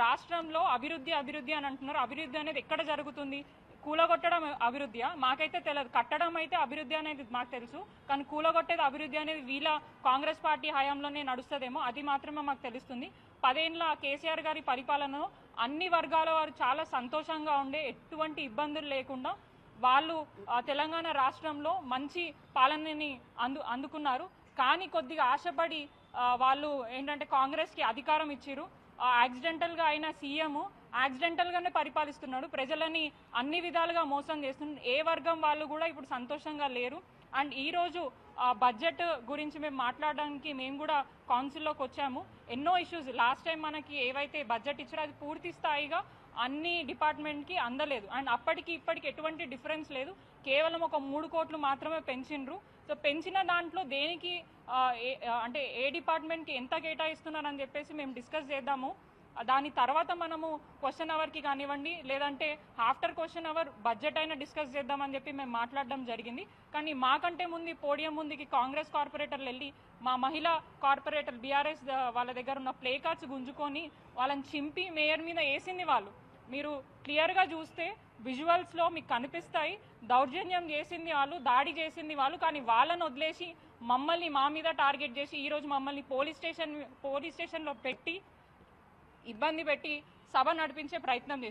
రాష్ట్రంలో అభివృద్ధి అభివృద్ధి అని అంటున్నారు. అభివృద్ధి అనేది ఎక్కడ జరుగుతుంది? కూలగొట్టడం అభివృద్ధియా? మాకైతే తెలియదు. కట్టడం అయితే అభివృద్ధి అనేది మాకు తెలుసు, కానీ కూలగొట్టేది అభివృద్ధి అనేది వీళ్ళ కాంగ్రెస్ పార్టీ హయాంలోనే నడుస్తుందేమో, అది మాత్రమే మాకు తెలుస్తుంది. 10 ఏళ్ల కేసీఆర్ గారి పరిపాలనలో అన్ని వర్గాల వారు చాలా సంతోషంగా ఉండే, ఎటువంటి ఇబ్బందులు లేకుండా వాళ్ళు తెలంగాణ రాష్ట్రంలో మంచి పాలనని అందుకున్నారు. కానీ కొద్దిగా ఆశపడి వాళ్ళు ఏంటంటే కాంగ్రెస్కి అధికారం ఇచ్చిరు. యాక్సిడెంటల్గా అయిన సీఎం యాక్సిడెంటల్గానే పరిపాలిస్తున్నాడు, ప్రజలని అన్ని విధాలుగా మోసం చేస్తున్నాడు. ఏ వర్గం వాళ్ళు కూడా ఇప్పుడు సంతోషంగా లేరు. అండ్ ఈరోజు బడ్జెట్ గురించి మేము మాట్లాడడానికి మేము కూడా కౌన్సిల్లోకి వచ్చాము. ఎన్నో ఇష్యూస్ లాస్ట్ టైం మనకి ఏవైతే బడ్జెట్ ఇచ్చారో అది పూర్తి స్థాయిగా అన్ని డిపార్ట్మెంట్కి అందలేదు. అండ్ అప్పటికి ఇప్పటికి ఎటువంటి డిఫరెన్స్ లేదు, కేవలం ఒక 3 కోట్లు మాత్రమే పెంచిండ్రు. సో పెంచిన దాంట్లో దేనికి అంటే ఏ డిపార్ట్మెంట్కి ఎంత కేటాయిస్తున్నారని చెప్పేసి మేము డిస్కస్ చేద్దాము. దాని తర్వాత మనము క్వశ్చన్ అవర్కి కానివ్వండి, లేదంటే ఆఫ్టర్ క్వశ్చన్ అవర్ బడ్జెట్ అయినా డిస్కస్ చేద్దామని చెప్పి మేము మాట్లాడడం జరిగింది. కానీ మాకంటే ముందు పోడియం ముందుకి కాంగ్రెస్ కార్పొరేటర్లు వెళ్ళి మా మహిళా కార్పొరేటర్ బీఆర్ఎస్ వాళ్ళ దగ్గర ఉన్న ప్లే కార్డ్స్ గుంజుకొని వాళ్ళని చింపి మేయర్ మీద వేసింది వాళ్ళు. మీరు క్లియర్గా చూస్తే విజువల్స్లో మీకు కనిపిస్తాయి. దౌర్జన్యం చేసింది వాళ్ళు, దాడి చేసింది వాళ్ళు, కానీ వాళ్ళని వదిలేసి మమ్మల్ని మా మీద టార్గెట్ చేసి ఈరోజు మమ్మల్ని పోలీస్ స్టేషన్లో పెట్టి ఇబ్బంది పెట్టి సభ నడిపించే ప్రయత్నం చేశారు.